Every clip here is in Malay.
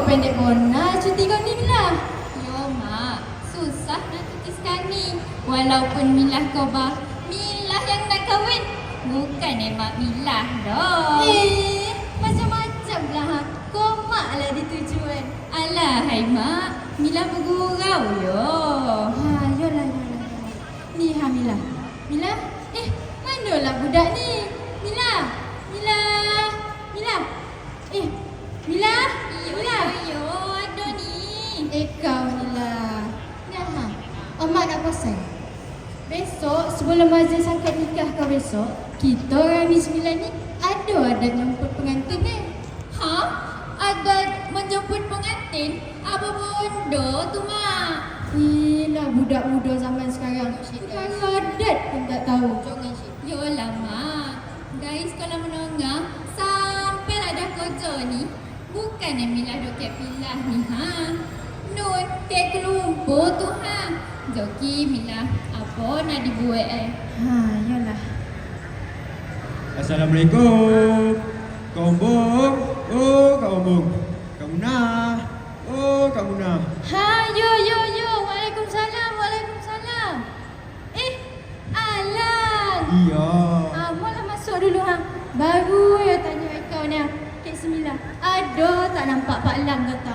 pendek bona cuti kau ni Mila. Yo mak, susah nak cuti sekarang ni. Walaupun Milah kau bah, Milah yang nak kahwin. Bukan mak Milah dah. Macam-macam lah ha. Kau mak lah ditujuan. Alah hai mak, Milah bergurau yo. Yolah. Ni ha Mila. Mila? Manalah budak ni? Mila. Mila. Mila. Yo, ada ni. Kau ni lah. Nah ha. Mak nak pasal. Besok sebelum azan sangkat nikah kau besok, kita orang ni 9 ni ada adat jemput pengantin Ha? Adat menjemput pengantin? Apa bondo tu mak? Lah budak-budak zaman sekarang. Kalau adat pun tak tahu. Yolah mak. Dari sekolah menengah sampai ada kerja ni, bukan yang Milah duk pilah ni ha. Nun kek kelumpur tu ha. Joki Milah apa nak dibuat Yalah. Assalamualaikum. Kak Ombong. Oh, Kak Ombong. Kak Munah. Oh, Kak Munah. Yo. Waalaikumsalam. Alang. Iya. Malah masuk dulu ha. Baru ya tanya kau ni. Kek Sembilan. Ada tak nampak Pak Lang kata?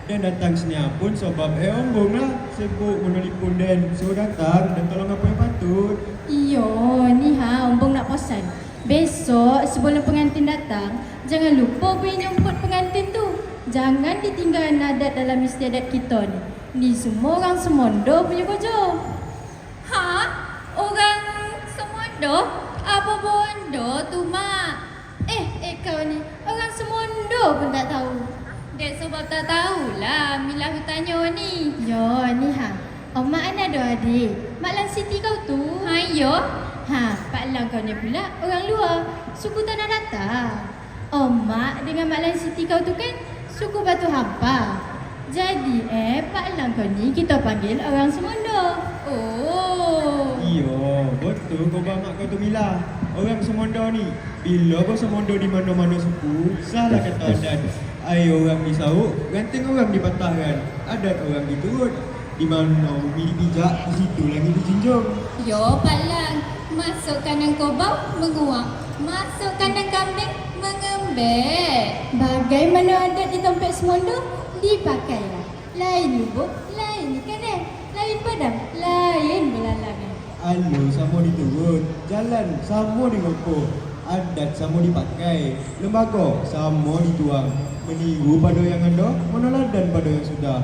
Dan datang sini pun sebab Ombong lah. Sibuk menelpon dan so datang dan tolong apa yang patut. Iyo, ni ha, Ombong nak pesan. Besok sebelum pengantin datang, jangan lupa pergi jemput pengantin tu. Jangan ditinggalkan adat dalam istiadat kita ni. Ni semua orang Semondo punya kerja. Ha? Orang Semondo? Apa bondo tu mak? Kau ni, orang Semondo pun tak tahu. Dek sebab tak tahulah Milah tanya ni. Yo, ni ha. Mak Ana ada adik. Mak Lang Siti kau tu. Yo. Pak Lang kau ni pula orang luar. Suku Tanah Datar. Mak dengan Mak Lang Siti kau tu kan suku Batu Hampa. Jadi Pak Lang kau ni kita panggil orang Semondo. Oh. Iya, betul kau bamak kau tu Mila. Orang Semondo ni, bila kau Semondo di mana-mana suku, salah kata adat. Air orang disauk, ganting orang dipatahkan. Adat orang diturut. Di mana umi dipijak, di situ lagi dijunjung. Yo Pak Lang, masuk kandang kobau menguap, masuk kandang kambing mengembek. Bagaimana adat di tempat Semondo dipakailah. Lain lubuk, lain ikan lain padang, lain belalangan. Alu sama diturut, jalan sama dingopo, adat sama dipakai, lembaga sama dituang. Meniru pada yang ada, menoladan pada yang sudah.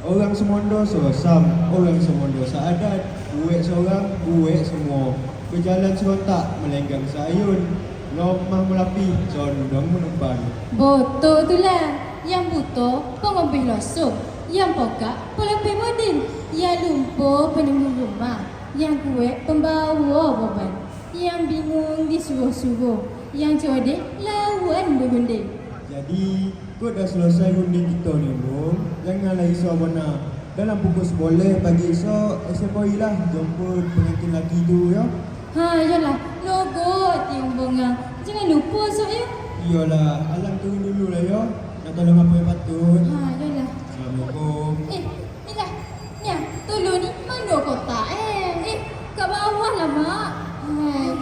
Orang Semondo sosam, orang Semondo seadat. Buat seorang, buat semua. Berjalan serontak, melenggang sayun. Lomah melapi, condong menempan. Betul tu lah. Yang buta, pengambil losong. Yang pokak, pelapis modin. Yang lumpur, penunggu rumah. Yang kuat, pembawa beban. Yang bingung, disuruh-suruh. Yang cerdik, lawan bergunding. Jadi, kau dah selesai runding kita ni, Bung. Janganlah risau benar. Dalam pukul 10 pagi esok, SMOI lah jemput pengantin lelaki tu, ya. Yalah. Logo tiung bunga. Jangan lupa esok ya. Iyalah, Alang turun dulu lah, ya. Nak tolong apa yang patut. Yalah. Assalamualaikum. Mila. Ni tolong ni mana kotak kat bawah lah mak.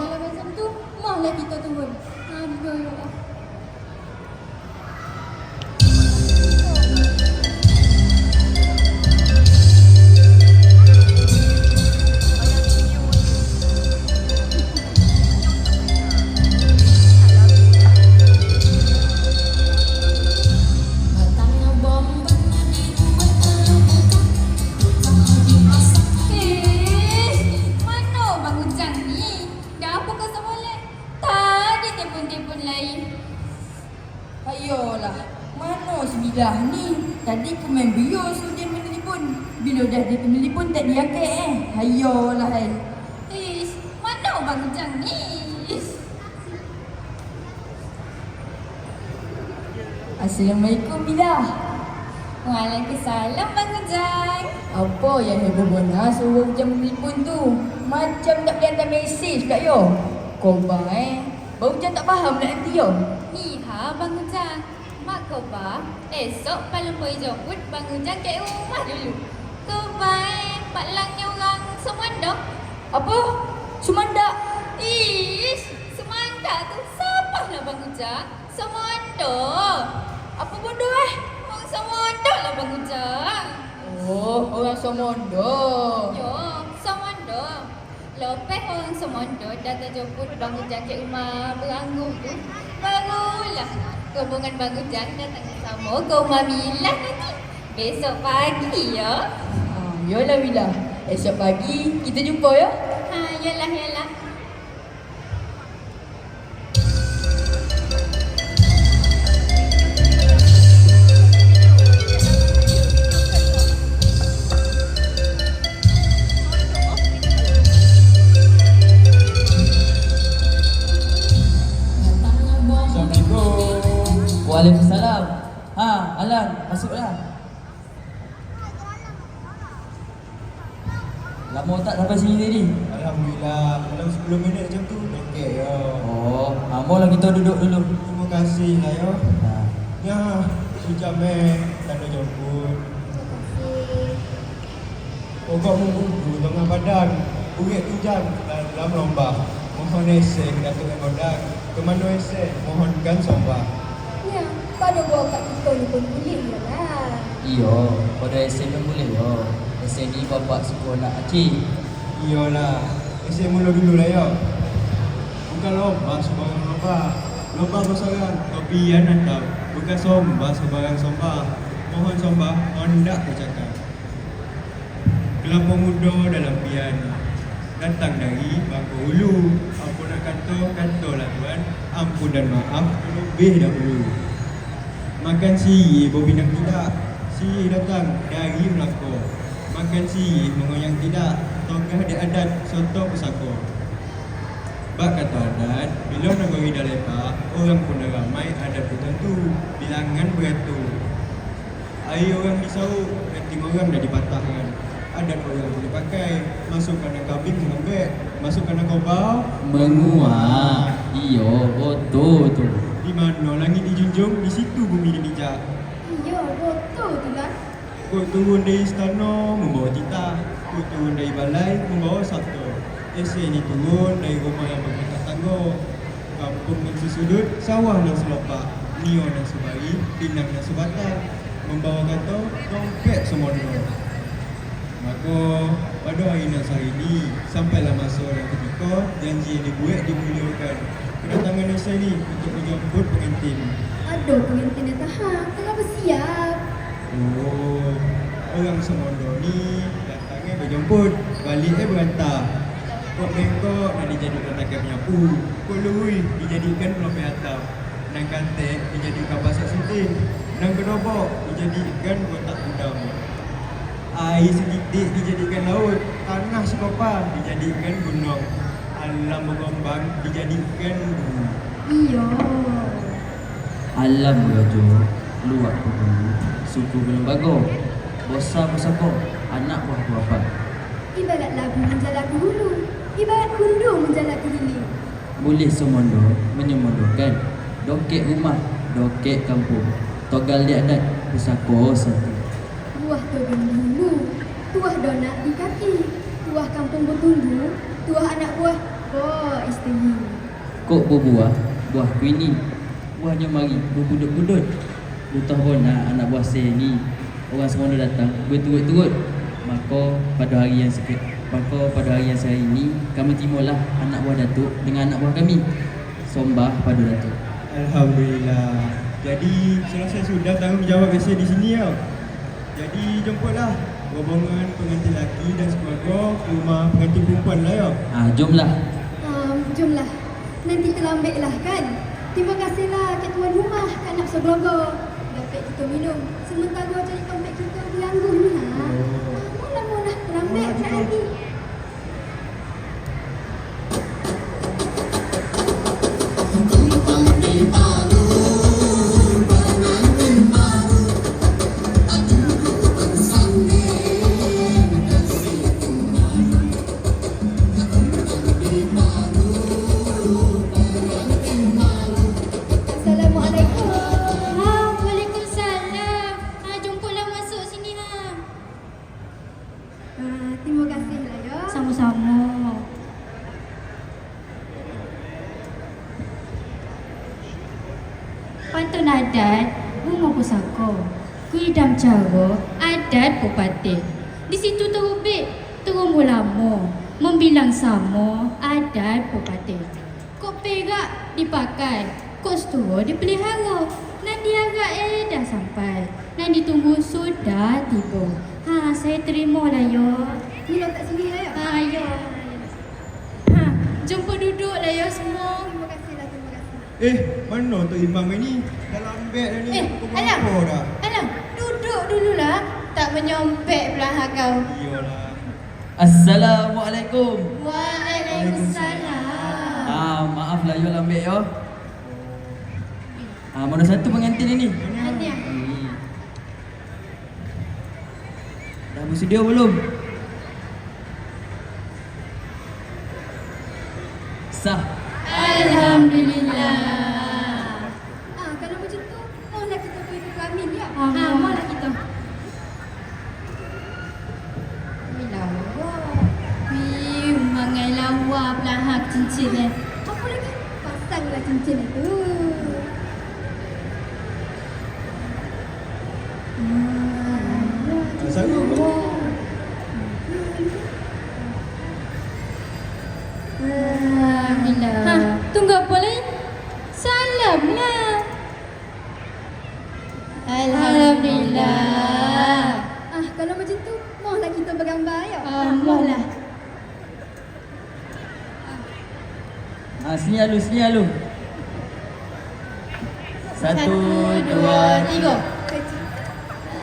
Kalau macam tu, mahlah kita turun. Yalah. Ayolah, mana Semilah ni? Tadi aku main bios dia menelpon. Bila dah dia menelpon tak diangkat Ayolah Mana Bang Ujang ni? Assalamualaikum Bila. Waalaikumsalam Bang Ujang. Apa yang heboh bona suruh Ujang menelpon tu? Macam tak boleh hantar mesej pula yo. Kau bang Bang Ujang tak faham nak nanti yo. Ni ha Bang Ujang. Mak Koba, esok Palempoi jemput Bang Ujang ke rumah dulu. Kebaik Pak Langnya orang Semanda. Apa? Sumanda? Ish, Semanda tu siapa lah Bang Ujang? Semanda. Apa bodoh Orang Semanda lah Bang Ujang. Oh, orang Somondo. Yo, Semanda. Lepas orang Semanda datang jemput Bang Ujang ke rumah Beranggup tu, barulah rombongan Bang Ujang datang sama ke rumah Milah nanti. Besok pagi ya. Yolah Mila. Esok pagi kita jumpa ya. Ha, yalah. Assalamualaikum. Waalaikumsalam. Ha, Alan, masuklah. Lama tak sampai sini tadi? Alhamdulillah, dalam 10 minit macam tu. Okey, ya. Oh, mula kita duduk dulu. Terima kasih lah, ya. Ha. Ya, sejam tak ada jemput. Pokok mengudu tengah badan. Urit hujan dalam lomba. Mohon esek Datuk Godang. Kemana esek? Mohonkan sombah. Ya, pada buat kat kita ni pun boleh je lah. Iyo, pada SM pun boleh yo. SM ni bapak suku anak acik. Iyalah, esek mula dulu lah, ya. Bukan lomba sebarang lomba. Lomba bersorangan, tapi yang nak bukan sombah sebarang sombah. Mohon sombah, hendak bercakap. Kelapa muda dalam pian datang dari Bangka Hulu. Apa nak katalah tuan. Ampun dan maaf lebih dahulu. Makan sirih berbinang tidak. Sirih datang dari Melaka. Makan sirih mengoyang tidak. Togah di adat soto pusaka. Bak kata adat, bila negeri dah lepak, orang pun dah ramai, adat tertentu. Bilangan beratur. Air orang disauk, ranting orang dah dipatahkan. Adat orang boleh pakai. Masukkan kambing mengembek. Masukkan kobau Menguat. Iyo, betul tu. Di mana langit dijunjung, di situ bumi dimijak. Ya, betul tu lah. Kau turun dari istana membawa titah. Kau turun dari balai membawa sabda. Esok ni turun dari rumah yang berdekat tangga. Kampung dan sesudut, sawah dan selopak. Nio dan sebari, pinang dan sebatang. Membawa kata, dompet semono. Maka pada hari Nasari ini, sampailah masa dan ketika janji yang dibuat dimuliakan. Kedatangan Nasari ini untuk menjemput pengantin. Aduh, pengantin dah tahan. Tengah bersiap. Oh, orang Semondo ni datangnya berjemput, baliknya berantar. Kok bengkok nak dijadikan takkan penyapu. Kok lurui dijadikan pelopek atap. Nang kantek dijadikan basak sunting. Nang kedobok dijadikan kotak udang. Air sedikit dijadikan laut. Tanah sekopa dijadikan gunung. Alam bergombang dijadikan gunung. Iya. Alam raja, luar penghulu, suku berlembaga. Bosa bersako, anak buah bapa. Ibarat lagu menjala ke hulu. Ibarat gundu menjala ke hilir. Boleh semondo menyemondokan. Dokek rumah, dokek kampung. Togal di adat, pusako satu. Tuah turun di hulu. Tuah donak di kaki. Tuah kampung bertunggu. Tuah anak buah. Oh, isteri. Kok berbuah, buah kuini. Buahnya mari, berbudut-budut. Lutah bona anak buah saya ni. Orang semondo datang, berturut-turut. Maka pada hari yang saya ini, kami timulah anak buah Datuk dengan anak buah kami. Sombah pada Datuk. Alhamdulillah. Jadi selesai sudah tanggungjawab biasa di sini tau. Jadi jemputlah rombongan pengantin lelaki dan sekeluarga ke rumah pengantin perempuan lah ya. Jomlah. Jomlah. Nanti terlambat lah kan. Terima kasihlah kat tuan rumah, kat anak sebelogo. Dapat kita minum. Sementara jadi tempat kita berangguh ni ha. Mula-mula terlambat tak lagi. Assalamualaikum. adat bunga pusaka. Kuidam cara adat pepatih. Di situ terubik terumbu lama, membilang sama adat pepatih. Kok perak dipakai, kok setua dipelihara. Nan diharap dah sampai, nan ditunggu sudah tiba. Ha, saya terima lah yo. Mila kat sini lah ya. Ha, yo. Ha, jumpa duduk lah yo semua. Terima kasih lah, terima kasih. Mana Tok Imam ni? Dalam beg dah ni. Pukul Alam. berapa dah? Alam, duduk dululah. Tak menyompek belah kau. Iyalah. Assalamualaikum. Waalaikumsalam. Maaf lah yo lambat yo. Mana satu pengantin ini? Hadiah. Dah bersedia belum? Sah. Alhamdulillah. Kalau macam tu, mohonlah kita pergi ke kelamin ya. Mohonlah kita. Lawa. Mangai lawa belahak cincin ni. Apa lagi? Pasanglah cincin itu. Sanggup ke? Alhamdulillah. Ha, tunggu apa lagi? Salamlah. Alhamdulillah. Kalau macam tu, mohonlah kita bergambar ya. Mohonlah. Sini alu, sini alu. 1, 2, 3.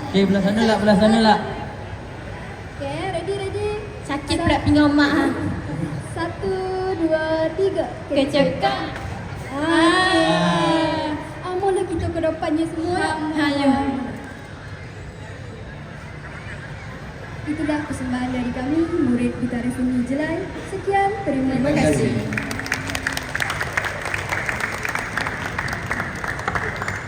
Okey, belah sana lah, belah sana lah. Okay, ready. Sakit pula pinggang mak ha. 1, 2, 3. Kecekak. Mohonlah kita ke depannya semua ya. Hayo. Itulah persembahan dari kami, murid Bintara Seni Jelai. Sekian, terima kasih.